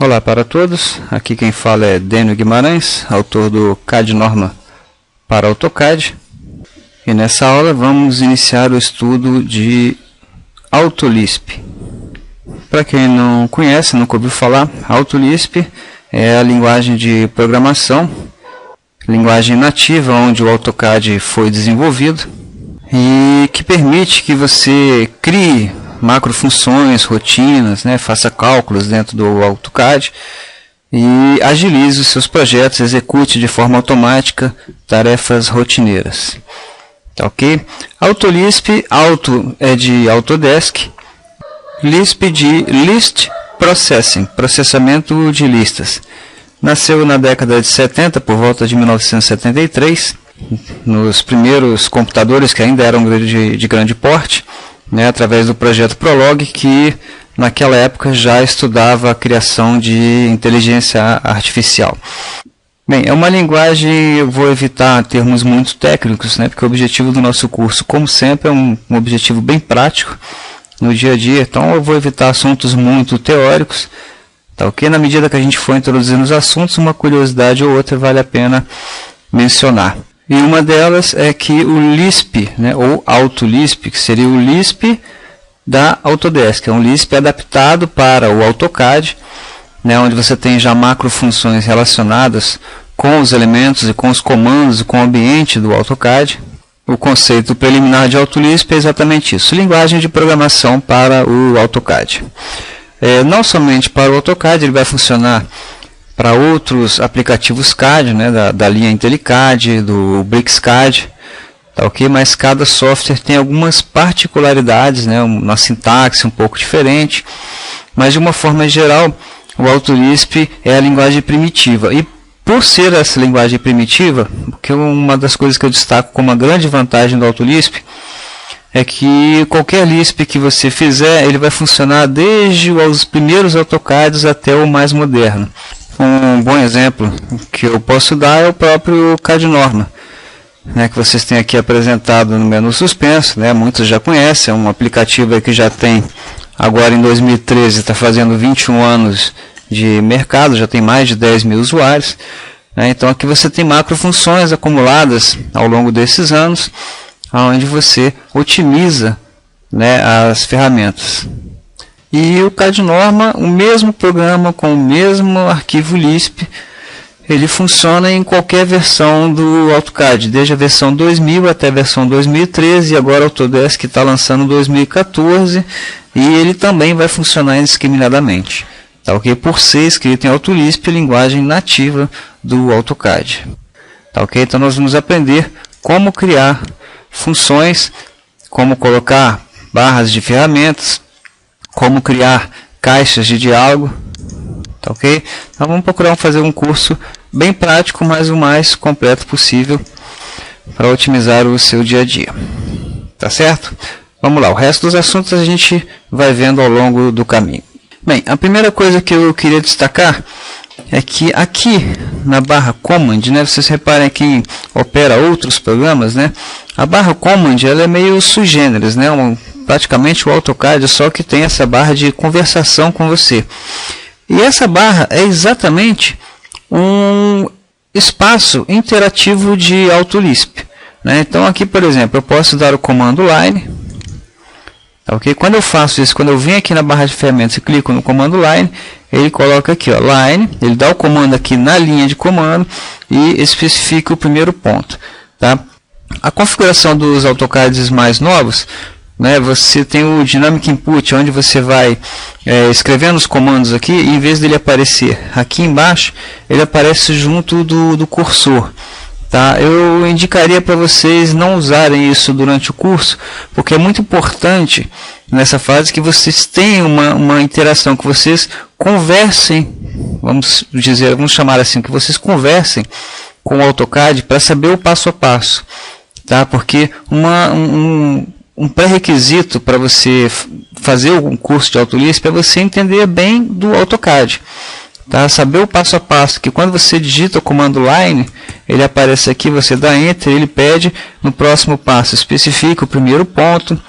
Olá para todos, aqui quem fala é Dênio Guimarães, autor do CAD Norma para AutoCAD. E nessa aula vamos iniciar o estudo de AutoLisp. Para quem não conhece, nunca ouviu falar, AutoLisp é a linguagem de programação, linguagem nativa onde o AutoCAD foi desenvolvido e que permite que você crie macrofunções, rotinas, faça cálculos dentro do AutoCAD e agilize os seus projetos, execute de forma automática tarefas rotineiras. Tá ok? AutoLisp, Auto é de Autodesk, Lisp de List Processing, processamento de listas. Nasceu na década de 70, por volta de 1973, nos primeiros computadores que ainda eram de grande porte, através do projeto Prolog, que naquela época já estudava a criação de inteligência artificial. Bem, é uma linguagem, eu vou evitar termos muito técnicos, porque o objetivo do nosso curso, como sempre, é um objetivo bem prático no dia a dia, então eu vou evitar assuntos muito teóricos, tá ok? Na medida que a gente for introduzindo os assuntos, uma curiosidade ou outra vale a pena mencionar. E uma delas é que o Lisp, ou AutoLisp, que seria o Lisp da Autodesk, é um Lisp adaptado para o AutoCAD, onde você tem já macrofunções relacionadas com os elementos e com os comandos e com o ambiente do AutoCAD. O conceito preliminar de AutoLisp é exatamente isso, linguagem de programação para o AutoCAD. Não somente para o AutoCAD, ele vai funcionar para outros aplicativos CAD, da linha IntelliCAD, do BricsCAD, tá ok? Mas cada software tem algumas particularidades, uma sintaxe um pouco diferente, mas de uma forma geral, o AutoLisp é a linguagem primitiva. E por ser essa linguagem primitiva, porque uma das coisas que eu destaco como uma grande vantagem do AutoLisp é que qualquer Lisp que você fizer, ele vai funcionar desde os primeiros AutoCADs até o mais moderno. Um bom exemplo que eu posso dar é o próprio CAD Norma, que vocês têm aqui apresentado no menu suspenso, muitos já conhecem, é um aplicativo que já tem, agora em 2013, está fazendo 21 anos de mercado, já tem mais de 10 mil usuários. Então aqui você tem macrofunções acumuladas ao longo desses anos, onde você otimiza as ferramentas. E o CAD Norma, o mesmo programa com o mesmo arquivo Lisp, ele funciona em qualquer versão do AutoCAD, desde a versão 2000 até a versão 2013, e agora o Autodesk está lançando 2014, e ele também vai funcionar indiscriminadamente. Tá ok? Por ser escrito em AutoLisp, linguagem nativa do AutoCAD. Tá ok? Então nós vamos aprender como criar funções, como colocar barras de ferramentas, como criar caixas de diálogo, tá ok? Então vamos procurar fazer um curso bem prático, mas o mais completo possível para otimizar o seu dia a dia. Tá certo? Vamos lá, o resto dos assuntos a gente vai vendo ao longo do caminho. Bem, a primeira coisa que eu queria destacar é que aqui na barra Command, vocês reparem que opera outros programas, a barra Command ela é meio sui generis, praticamente o AutoCAD só que tem essa barra de conversação com você. E essa barra é exatamente um espaço interativo de AutoLisp. Então aqui, por exemplo, eu posso dar o comando line. Okay? Quando eu faço isso, quando eu venho aqui na barra de ferramentas e clico no comando line, ele coloca aqui, line, ele dá o comando aqui na linha de comando e especifica o primeiro ponto. Tá? A configuração dos AutoCADs mais novos, você tem o Dynamic Input, onde você vai escrevendo os comandos aqui, e em vez dele aparecer aqui embaixo, ele aparece junto do cursor. Tá? Eu indicaria para vocês não usarem isso durante o curso, porque é muito importante nessa fase que vocês tenham uma interação, que vocês conversem, vamos chamar assim, que vocês conversem com o AutoCAD para saber o passo a passo. Tá? Porque um pré-requisito para você fazer um curso de AutoLisp é você entender bem do AutoCAD. Tá? Saber o passo a passo, que quando você digita o comando line, ele aparece aqui, você dá enter, ele pede no próximo passo, especifica o primeiro ponto,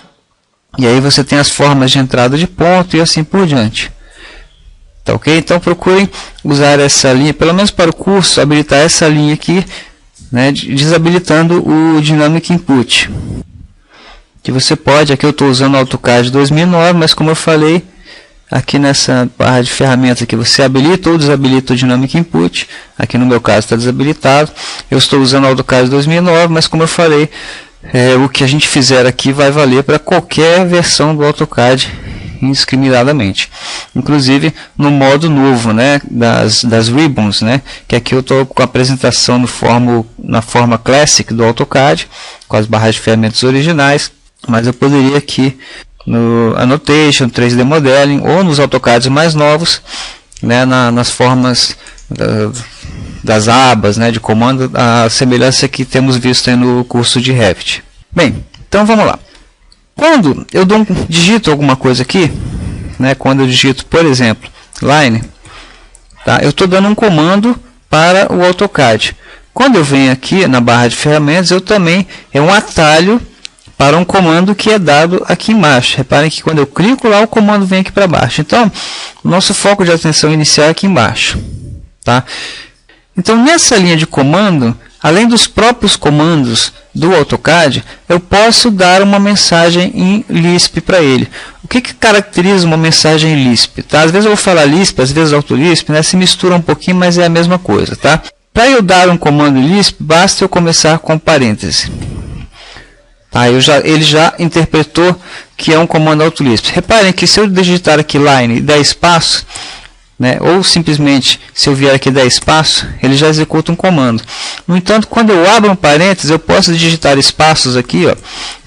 e aí você tem as formas de entrada de ponto e assim por diante. Tá ok? Então procurem usar essa linha, pelo menos para o curso, habilitar essa linha aqui, né, desabilitando o Dynamic Input. Que você pode, aqui eu estou usando o AutoCAD 2009, mas como eu falei, aqui nessa barra de ferramentas aqui você habilita ou desabilita o Dynamic Input. Aqui no meu caso está desabilitado. Eu estou usando o AutoCAD 2009, mas como eu falei, o que a gente fizer aqui vai valer para qualquer versão do AutoCAD indiscriminadamente, inclusive no modo novo, né, das ribbons, né, que aqui eu estou com a apresentação na forma Classic do AutoCAD, com as barras de ferramentas originais, mas eu poderia aqui no Annotation, 3D Modeling ou nos AutoCADs mais novos, né, nas formas das abas, né, de comando, a semelhança que temos visto aí no curso de Revit. Bem, então vamos lá. Quando eu digito alguma coisa aqui, né, quando eu digito, por exemplo, line, tá, eu estou dando um comando para o AutoCAD. Quando eu venho aqui na barra de ferramentas, eu também é um atalho para um comando que é dado aqui embaixo. Reparem que quando eu clico lá, o comando vem aqui para baixo. Então, o nosso foco de atenção inicial é aqui embaixo. Tá? Então, nessa linha de comando, além dos próprios comandos do AutoCAD, eu posso dar uma mensagem em Lisp para ele. O que caracteriza uma mensagem em Lisp? Tá? Às vezes eu vou falar Lisp, às vezes AutoLisp, né? Se mistura um pouquinho, mas é a mesma coisa. Tá? Para eu dar um comando em Lisp, basta eu começar com parêntese. Tá? Ele já interpretou que é um comando AutoLisp. Reparem que se eu digitar aqui line e der espaço, né, ou simplesmente se eu vier aqui dar espaço, ele já executa um comando. No entanto, quando eu abro um parênteses, eu posso digitar espaços aqui, ó,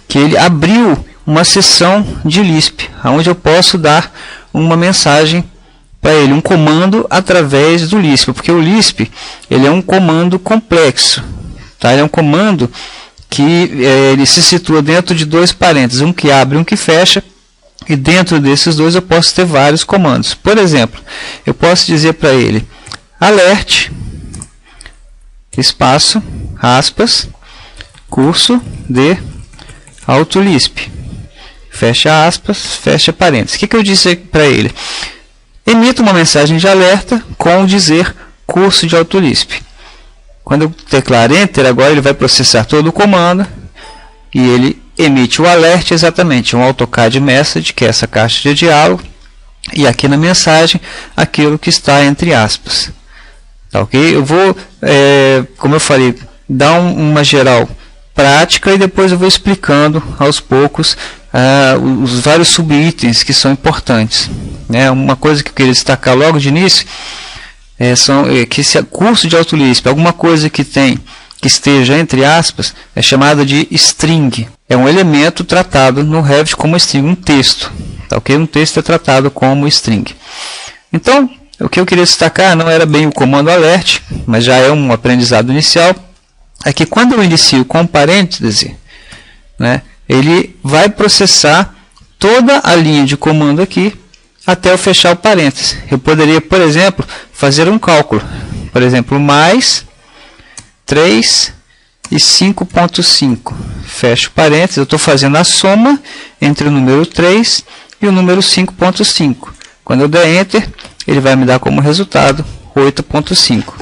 que ele abriu uma seção de Lisp, onde eu posso dar uma mensagem para ele, um comando através do Lisp, porque o Lisp ele é um comando complexo, tá? Ele é um comando que ele se situa dentro de dois parênteses, um que abre e um que fecha. E dentro desses dois eu posso ter vários comandos. Por exemplo, eu posso dizer para ele alert, espaço, aspas, curso de AutoLisp. Fecha aspas, fecha parênteses. O que eu disse para ele? Emita uma mensagem de alerta com o dizer curso de AutoLisp. Quando eu declaro Enter, agora ele vai processar todo o comando e ele emite o alert exatamente, um AutoCAD Message, que é essa caixa de diálogo, e aqui na mensagem, aquilo que está entre aspas. Tá, ok? Eu vou, como eu falei, dar uma geral prática e depois eu vou explicando aos poucos os vários subitens que são importantes. Né? Uma coisa que eu queria destacar logo de início que esse curso de AutoLisp, alguma coisa que esteja entre aspas, é chamada de string. É um elemento tratado no Revit como string, um texto. Tá, okay? Um texto é tratado como string. Então, o que eu queria destacar não era bem o comando alert, mas já é um aprendizado inicial, é que quando eu inicio com parêntese, né, ele vai processar toda a linha de comando aqui até eu fechar o parêntese. Eu poderia, por exemplo, fazer um cálculo. Por exemplo, mais 3 e 5.5. Fecho parênteses, eu estou fazendo a soma entre o número 3 e o número 5.5. Quando eu der Enter, ele vai me dar como resultado 8.5.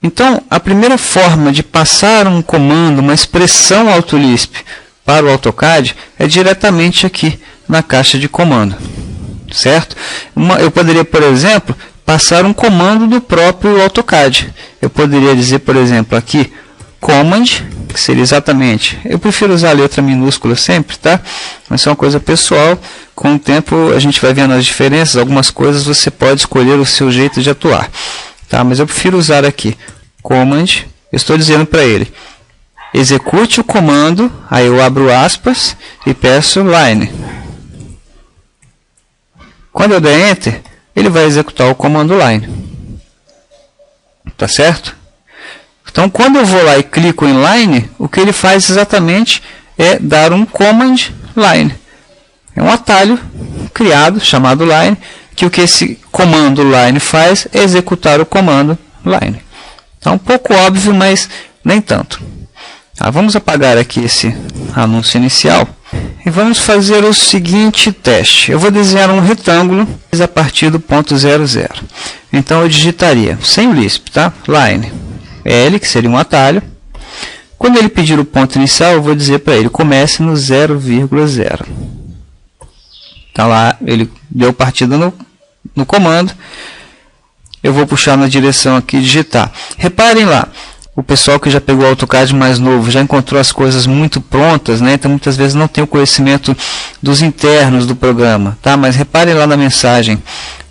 Então, a primeira forma de passar um comando, uma expressão AutoLisp para o AutoCAD é diretamente aqui na caixa de comando. Certo? Eu poderia, por exemplo, passar um comando do próprio AutoCAD. Eu poderia dizer, por exemplo, aqui Command, que seria exatamente, eu prefiro usar a letra minúscula sempre, tá? Mas é uma coisa pessoal, com o tempo a gente vai vendo as diferenças, algumas coisas você pode escolher o seu jeito de atuar, tá? Mas eu prefiro usar aqui Command, eu estou dizendo para ele, execute o comando, aí eu abro aspas e peço line. Quando eu der Enter, ele vai executar o comando line. Tá certo? Então, quando eu vou lá e clico em line, o que ele faz exatamente é dar um command line. É um atalho criado, chamado line, que o que esse comando line faz é executar o comando line. Então, um pouco óbvio, mas nem tanto. Vamos apagar aqui esse anúncio inicial. E vamos fazer o seguinte teste. Eu vou desenhar um retângulo a partir do ponto 0, 0. Então eu digitaria, sem o Lisp, tá? Line L, que seria um atalho. Quando ele pedir o ponto inicial, eu vou dizer para ele, comece no 0,0. Tá lá, ele deu partida no comando. Eu vou puxar na direção aqui e digitar. Reparem lá, o pessoal que já pegou o AutoCAD mais novo já encontrou as coisas muito prontas, né? Então muitas vezes não tem o conhecimento dos internos do programa, tá? Mas reparem lá na mensagem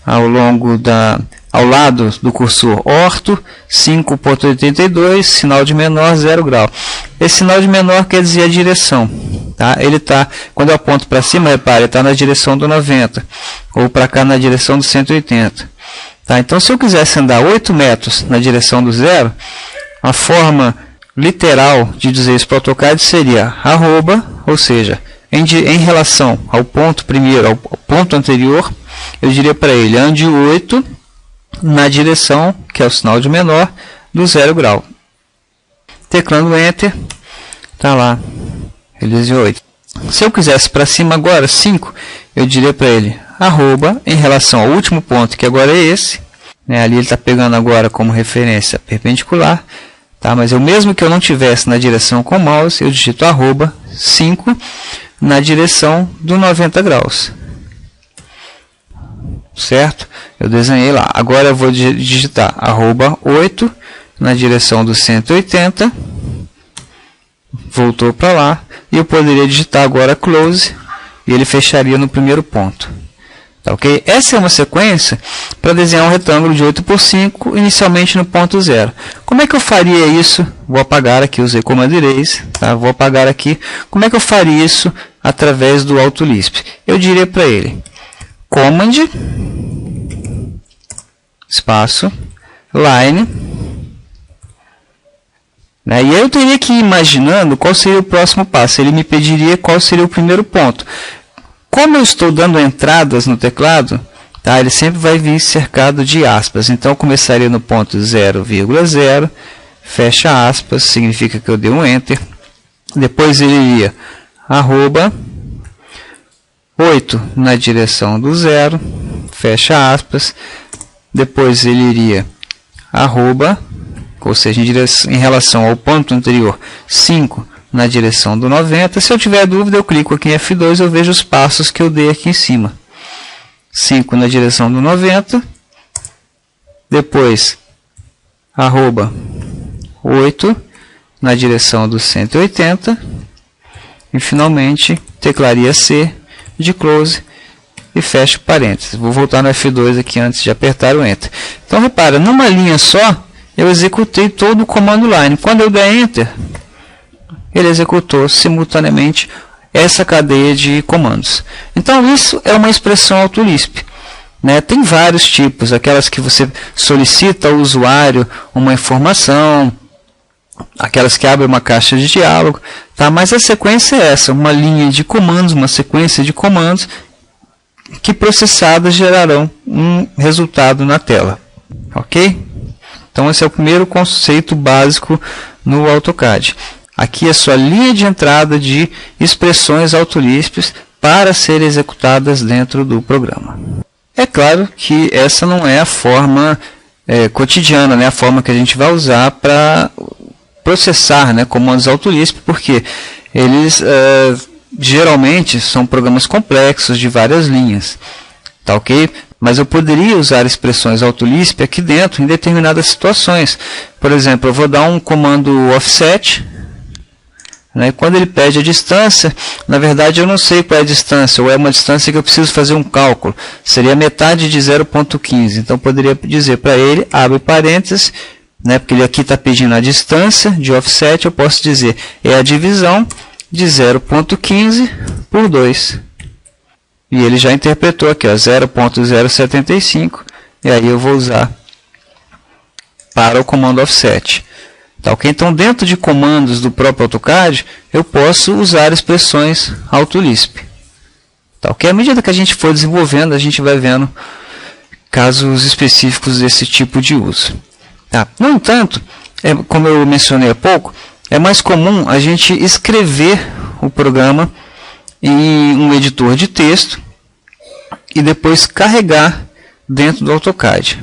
ao lado do cursor orto 5.82, sinal de menor 0 grau. Esse sinal de menor quer dizer a direção, tá? Ele tá, quando eu aponto para cima, repare, ele está na direção do 90 ou para cá na direção do 180, tá? Então se eu quisesse andar 8 metros na direção do 0, a forma literal de dizer isso para o AutoCAD seria arroba, ou seja, em relação ao ponto primeiro, ao ponto anterior, eu diria para ele, ande 8 na direção, que é o sinal de menor, do 0 grau. Teclando Enter, está lá, ele dizia 8. Se eu quisesse para cima agora, 5, eu diria para ele, arroba, em relação ao último ponto, que agora é esse, né, ali ele está pegando agora como referência perpendicular, tá? Mas eu mesmo que eu não tivesse na direção com o mouse, eu digito arroba 5 na direção do 90 graus. Certo? Eu desenhei lá. Agora eu vou digitar arroba 8 na direção do 180. Voltou para lá. E eu poderia digitar agora close e ele fecharia no primeiro ponto. Tá, ok? Essa é uma sequência para desenhar um retângulo de 8 por 5, inicialmente no ponto 0. Como é que eu faria isso? Vou apagar aqui, usei comando erase, tá? Vou apagar aqui. Como é que eu faria isso através do AutoLisp? Eu diria para ele, command, espaço, line, né? E aí eu teria que ir imaginando qual seria o próximo passo. Ele me pediria qual seria o primeiro ponto. Como eu estou dando entradas no teclado, tá, ele sempre vai vir cercado de aspas. Então, eu começaria no ponto 0,0, fecha aspas, significa que eu dei um Enter. Depois ele iria arroba 8 na direção do 0, fecha aspas. Depois ele iria arroba, ou seja, em relação ao ponto anterior, 5 na direção do 90. Se eu tiver dúvida, eu clico aqui em F2 e eu vejo os passos que eu dei aqui em cima. 5 na direção do 90. Depois, arroba 8 na direção do 180. E, finalmente, teclaria C de close e fecho parênteses. Vou voltar no F2 aqui antes de apertar o Enter. Então, repara, numa linha só, eu executei todo o comando line. Quando eu der Enter, ele executou simultaneamente essa cadeia de comandos. Então, isso é uma expressão AutoLisp, né? Tem vários tipos, aquelas que você solicita ao usuário uma informação, aquelas que abrem uma caixa de diálogo, tá? Mas a sequência é essa, uma linha de comandos, uma sequência de comandos que processadas gerarão um resultado na tela. Ok? Então, esse é o primeiro conceito básico no AutoCAD. Aqui é a sua linha de entrada de expressões AutoLisp para serem executadas dentro do programa. É claro que essa não é a forma cotidiana, né? A forma que a gente vai usar para processar, né, comandos AutoLisp, porque eles geralmente são programas complexos de várias linhas. Tá ok? Mas eu poderia usar expressões AutoLisp aqui dentro em determinadas situações. Por exemplo, eu vou dar um comando offset. Né? Quando ele pede a distância, na verdade eu não sei qual é a distância, ou é uma distância que eu preciso fazer um cálculo. Seria metade de 0,15. Então, eu poderia dizer para ele, abre parênteses, né? Porque ele aqui está pedindo a distância de offset, eu posso dizer, é a divisão de 0,15 por 2. E ele já interpretou aqui, 0,075, e aí eu vou usar para o comando offset. Tá, okay? Então, dentro de comandos do próprio AutoCAD, eu posso usar expressões AutoLisp. Tá, okay? À medida que a gente for desenvolvendo, a gente vai vendo casos específicos desse tipo de uso. Tá? No entanto, como eu mencionei há pouco, é mais comum a gente escrever o programa em um editor de texto e depois carregar dentro do AutoCAD.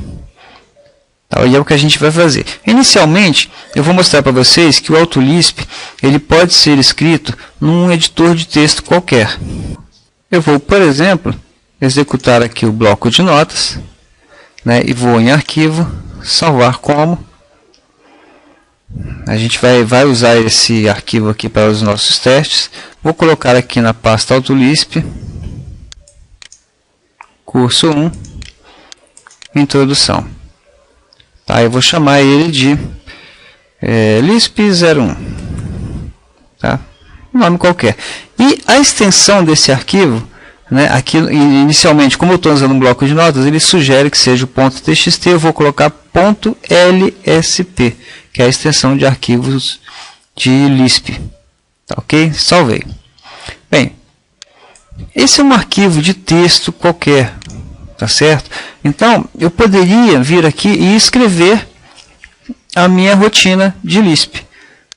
E é o que a gente vai fazer. Inicialmente, eu vou mostrar para vocês que o AutoLisp ele pode ser escrito num editor de texto qualquer. Eu vou, por exemplo, executar aqui o bloco de notas, né, e vou em Arquivo, Salvar como. A gente vai usar esse arquivo aqui para os nossos testes. Vou colocar aqui na pasta AutoLisp, curso 1, Introdução. Eu vou chamar ele de Lisp 01, tá? Um nome qualquer. E a extensão desse arquivo, né, aqui inicialmente, como eu estou usando um bloco de notas, ele sugere que seja o .txt. Eu vou colocar .lsp, que é a extensão de arquivos de Lisp. Tá, ok? Salvei. Bem, esse é um arquivo de texto qualquer. Tá certo? Então, eu poderia vir aqui e escrever a minha rotina de Lisp.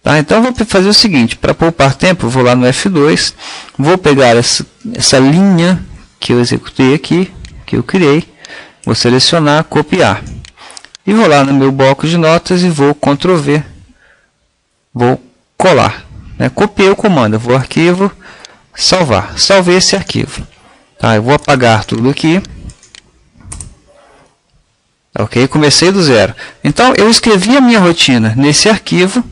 Tá? Então, eu vou fazer o seguinte, para poupar tempo, eu vou lá no F2, vou pegar essa linha que eu executei aqui, que eu criei, vou selecionar, copiar. E vou lá no meu bloco de notas e vou Ctrl V, vou colar. Né? Copiei o comando, eu vou arquivo, salvar. Salvei esse arquivo. Tá? Eu vou apagar tudo aqui. Ok, comecei do zero. Então, eu escrevi a minha rotina nesse arquivo,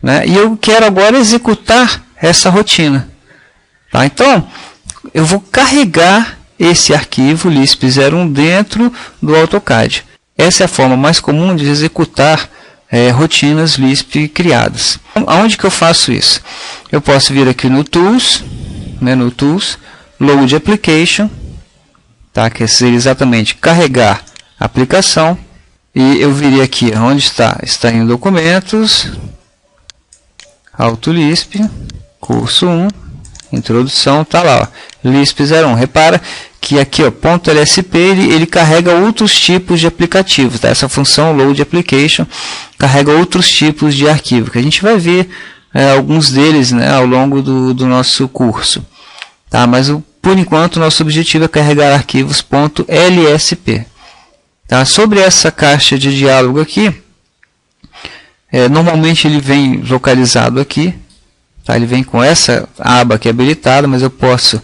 né, e eu quero agora executar essa rotina. Tá? Então, eu vou carregar esse arquivo Lisp01 dentro do AutoCAD. Essa é a forma mais comum de executar rotinas Lisp criadas. Aonde que eu faço isso? Eu posso vir aqui no Tools, né, no Tools, Load Application, tá, que seria exatamente carregar aplicação, e eu viria aqui onde está em documentos, AutoLisp, curso 1, introdução, está lá, ó, Lisp01. Repara que aqui, ó, .lsp, ele carrega outros tipos de aplicativos, tá? Essa função Load Application carrega outros tipos de arquivo, que a gente vai ver alguns deles, né, ao longo do nosso curso. Tá? Mas por enquanto, nosso objetivo é carregar arquivos .lsp. Tá? Sobre essa caixa de diálogo aqui, normalmente ele vem localizado aqui, tá? Ele vem com essa aba aqui habilitada, mas eu posso,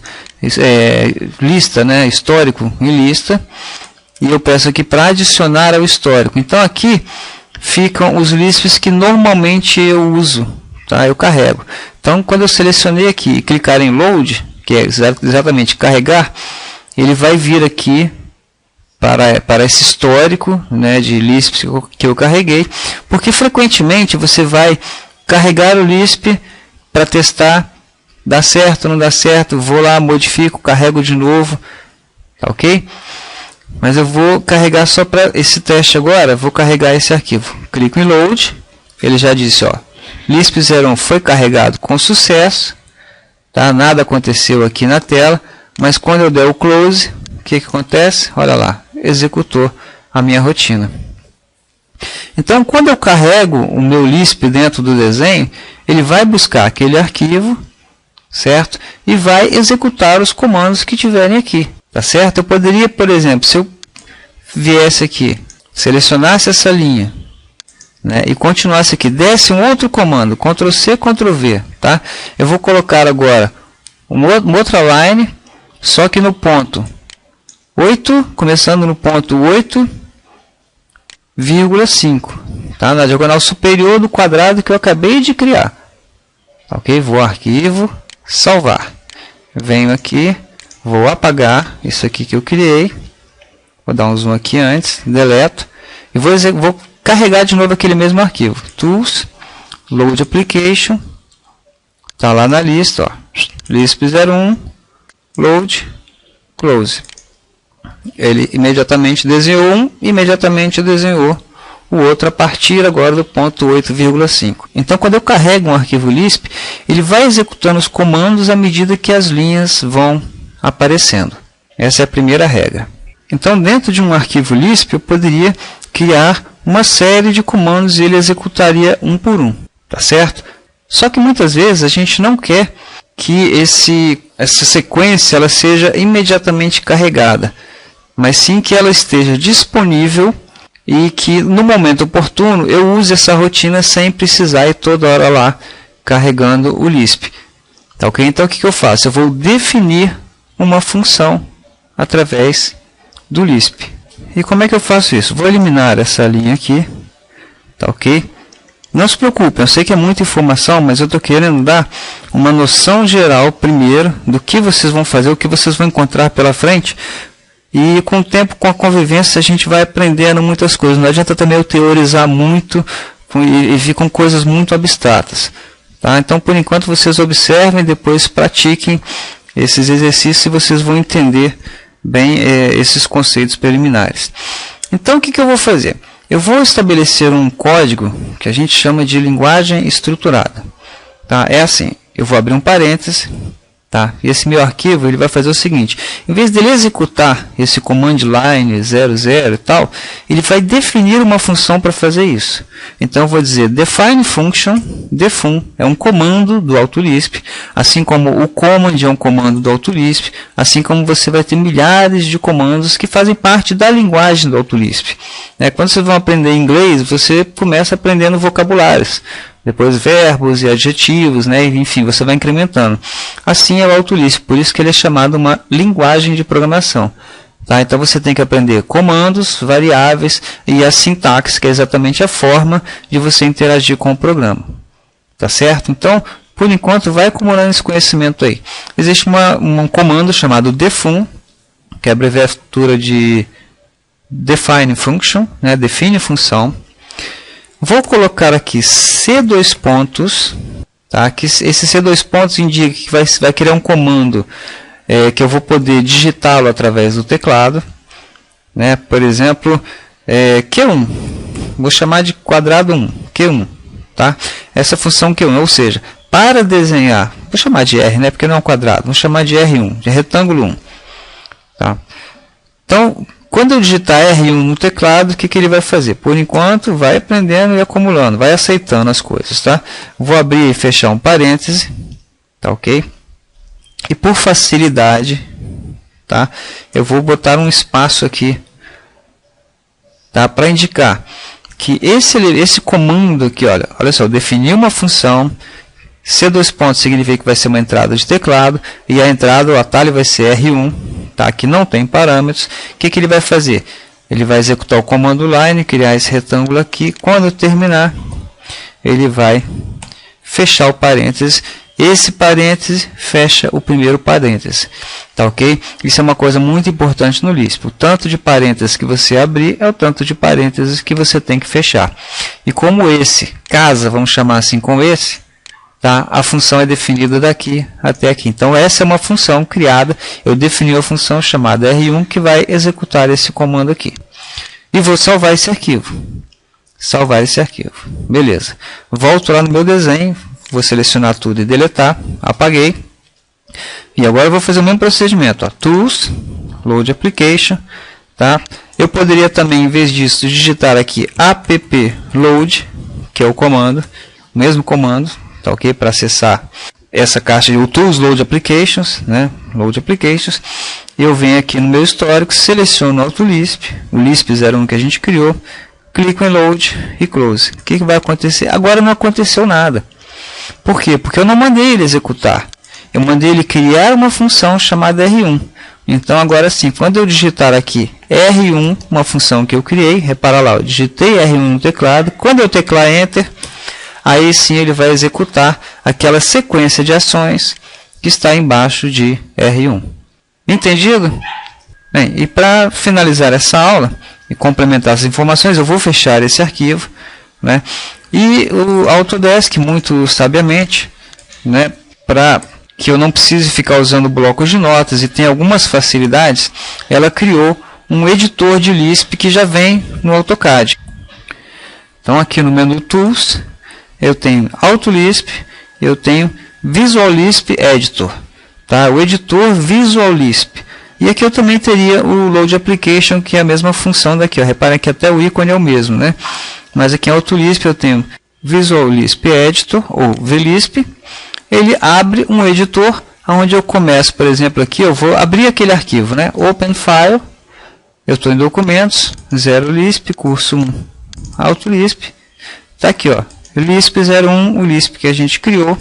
lista, né? Histórico em lista, e eu peço aqui para adicionar ao histórico. Então aqui ficam os Lisps que normalmente eu uso, tá? Eu carrego. Então quando eu selecionei aqui e clicar em Load, que é exatamente carregar, ele vai vir aqui para esse histórico, né, de Lisp que eu carreguei, porque frequentemente você vai carregar o Lisp para testar, dá certo, não dá certo, vou lá, modifico, carrego de novo, tá, ok? Mas eu vou carregar só para esse teste agora, vou carregar esse arquivo. Clico em Load, ele já disse, ó, Lisp01 foi carregado com sucesso, tá? Nada aconteceu aqui na tela, mas quando eu der o Close, o que acontece? Olha lá, executou a minha rotina. Então, quando eu carrego o meu Lisp dentro do desenho, ele vai buscar aquele arquivo, certo? E vai executar os comandos que tiverem aqui, tá certo? Eu poderia, por exemplo, se eu viesse aqui, selecionasse essa linha, né, e continuasse aqui, desse um outro comando, Ctrl C, Ctrl V, tá? Eu vou colocar agora uma outra line, só que no ponto 8, começando no ponto 8,5, tá? Na diagonal superior do quadrado que eu acabei de criar. Ok? Vou arquivo, salvar. Venho aqui, vou apagar isso aqui que eu criei. Vou dar um zoom aqui antes, deleto. E vou carregar de novo aquele mesmo arquivo. Tools, Load Application. Está lá na lista, ó. Lisp01, Load, Close. Ele imediatamente desenhou um, imediatamente desenhou o outro a partir agora do ponto 8,5. Então, quando eu carrego um arquivo Lisp, ele vai executando os comandos à medida que as linhas vão aparecendo. Essa é a primeira regra. Então, dentro de um arquivo Lisp, eu poderia criar uma série de comandos e ele executaria um por um. Tá certo? Só que muitas vezes a gente não quer que essa sequência ela seja imediatamente carregada, mas sim que ela esteja disponível e que no momento oportuno eu use essa rotina sem precisar ir toda hora lá carregando o Lisp. Tá, ok? Então o que eu faço? Eu vou definir uma função através do Lisp. E como é que eu faço isso? Vou eliminar essa linha aqui. Tá, ok? Não se preocupe, eu sei que é muita informação, mas eu estou querendo dar uma noção geral primeiro do que vocês vão fazer, o que vocês vão encontrar pela frente. E com o tempo, com a convivência, a gente vai aprendendo muitas coisas. Não adianta também eu teorizar muito e vir com coisas muito abstratas. Tá? Então, por enquanto, vocês observem, depois pratiquem esses exercícios e vocês vão entender bem esses conceitos preliminares. Então, o que eu vou fazer? Eu vou estabelecer um código que a gente chama de linguagem estruturada. Tá? É assim, eu vou abrir um parêntese, tá? E esse meu arquivo ele vai fazer o seguinte, em vez dele executar esse command line 00 e tal, ele vai definir uma função para fazer isso. Então eu vou dizer define function, defun é um comando do AutoLisp, assim como o command é um comando do AutoLisp, assim como você vai ter milhares de comandos que fazem parte da linguagem do AutoLisp. Quando vocês vão aprender inglês, você começa aprendendo vocabulários, depois verbos e adjetivos, enfim, você vai incrementando. Assim é o AutoLisp, por isso que ele é chamado uma linguagem de programação. Tá? Então você tem que aprender comandos, variáveis e a sintaxe, que é exatamente a forma de você interagir com o programa. Tá certo? Então, por enquanto, vai acumulando esse conhecimento aí. Existe um comando chamado defun, que é a abreviatura de define function, define função. Vou colocar aqui C dois pontos, tá? Que esse C dois pontos indica que vai criar um comando que eu vou poder digitá-lo através do teclado. Por exemplo, Q1, vou chamar de quadrado 1, Q1. Tá? Essa função Q1, ou seja, para desenhar, vou chamar de R, porque não é um quadrado, vou chamar de R1, de retângulo 1. Tá? Então, quando eu digitar R1 no teclado, o que ele vai fazer? Por enquanto, vai aprendendo e acumulando, vai aceitando as coisas. Tá? Vou abrir e fechar um parêntese. Tá, ok? E por facilidade, tá? Eu vou botar um espaço aqui, tá? Para indicar que esse comando aqui, olha só, eu defini uma função, C dois pontos significa que vai ser uma entrada de teclado, e a entrada, o atalho vai ser R1, tá? Que não tem parâmetros. O que ele vai fazer? Ele vai executar o comando line, criar esse retângulo aqui. Quando terminar, ele vai fechar o parênteses. Esse parêntese fecha o primeiro parêntese. Tá, ok? Isso é uma coisa muito importante no Lisp. O tanto de parênteses que você abrir é o tanto de parênteses que você tem que fechar. E como esse casa, vamos chamar assim com esse, tá? A função é definida daqui até aqui. Então essa é uma função criada. Eu defini a função chamada R1 que vai executar esse comando aqui. E vou salvar esse arquivo. Salvar esse arquivo. Beleza. Volto lá no meu desenho. Vou selecionar tudo e deletar. Apaguei. E agora eu vou fazer o mesmo procedimento. Ó. Tools, Load Application. Tá? Eu poderia também, em vez disso, digitar aqui app load, que é o comando. O mesmo comando. Tá, ok? Para acessar essa caixa de Tools Load Applications. Load Applications. Eu venho aqui no meu histórico, seleciono o AutoLisp. O Lisp 01 que a gente criou. Clico em Load e Close. O que vai acontecer? Agora não aconteceu nada. Por quê? Porque eu não mandei ele executar. Eu mandei ele criar uma função chamada R1. Então, agora sim, quando eu digitar aqui R1, uma função que eu criei, repara lá, eu digitei R1 no teclado. Quando eu teclar Enter, aí sim ele vai executar aquela sequência de ações que está embaixo de R1. Entendido? Bem, e para finalizar essa aula e complementar as informações, eu vou fechar esse arquivo, E o Autodesk, muito sabiamente, para que eu não precise ficar usando blocos de notas e tem algumas facilidades, ela criou um editor de Lisp que já vem no AutoCAD. Então aqui no menu Tools, eu tenho AutoLisp, eu tenho Visual Lisp Editor, tá? O editor Visual Lisp. E aqui eu também teria o Load Application, que é a mesma função daqui. Ó. Reparem que até o ícone é o mesmo, Mas aqui em AutoLisp eu tenho Visual Lisp Editor, ou VLisp, ele abre um editor onde eu começo, por exemplo, aqui eu vou abrir aquele arquivo, né? Open File, eu estou em documentos, 0lisp, curso 1, AutoLisp, está aqui, ó, Lisp 01, o Lisp que a gente criou,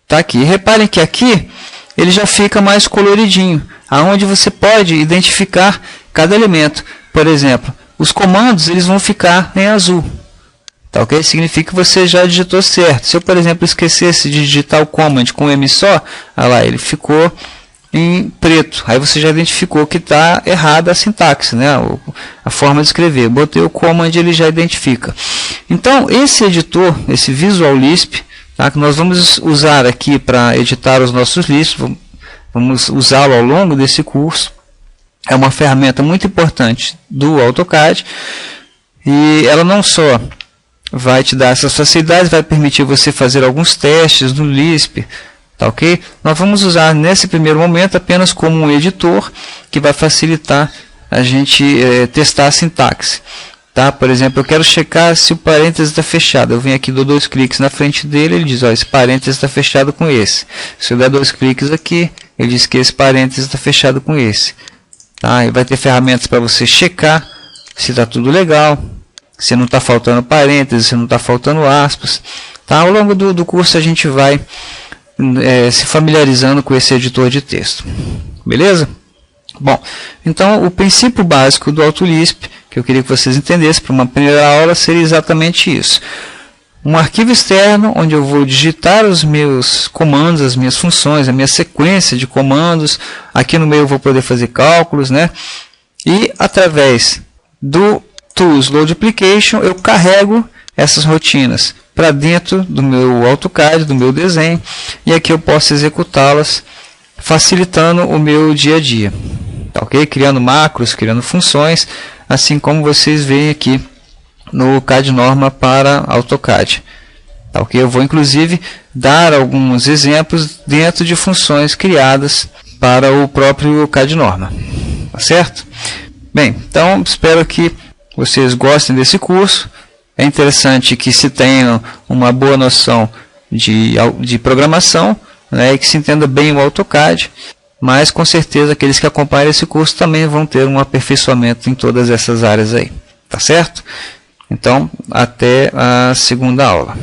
está aqui. Reparem que aqui ele já fica mais coloridinho, aonde você pode identificar cada elemento. Por exemplo, os comandos eles vão ficar em azul. Tá, ok? Significa que você já digitou certo. Se eu, por exemplo, esquecesse de digitar o command com M só, olha lá, ele ficou em preto. Aí você já identificou que está errada a sintaxe, né? A forma de escrever. Botei o command, ele já identifica. Então, esse editor, esse Visual Lisp, tá, que nós vamos usar aqui para editar os nossos Lisps, vamos usá-lo ao longo desse curso. É uma ferramenta muito importante do AutoCAD e ela não só vai te dar essas facilidades, vai permitir você fazer alguns testes no Lisp, tá ok? Nós vamos usar nesse primeiro momento apenas como um editor que vai facilitar a gente testar a sintaxe. Tá? Por exemplo, eu quero checar se o parênteses está fechado. Eu venho aqui, dou 2 cliques na frente dele, ele diz, ó, esse parênteses está fechado com esse. Se eu der 2 cliques aqui, ele diz que esse parênteses está fechado com esse. Tá? E vai ter ferramentas para você checar se está tudo legal, se não está faltando parênteses, se não está faltando aspas. Tá? Ao longo do curso a gente vai se familiarizando com esse editor de texto. Beleza? Bom, então o princípio básico do AutoLisp, que eu queria que vocês entendessem para uma primeira aula, seria exatamente isso. Um arquivo externo onde eu vou digitar os meus comandos, as minhas funções, a minha sequência de comandos. Aqui no meio eu vou poder fazer cálculos, né? E através do Tools Load Application eu carrego essas rotinas para dentro do meu AutoCAD, do meu desenho, e aqui eu posso executá-las, facilitando o meu dia a dia. Tá, ok? Criando macros, criando funções, assim como vocês veem aqui no CAD Norma para AutoCAD. Tá, ok? Eu vou inclusive dar alguns exemplos dentro de funções criadas para o próprio CAD Norma. Tá certo? Bem, então espero que vocês gostem desse curso. É interessante que se tenham uma boa noção de programação, né, e que se entenda bem o AutoCAD, mas com certeza aqueles que acompanham esse curso também vão ter um aperfeiçoamento em todas essas áreas aí. Tá certo? Então, até a segunda aula.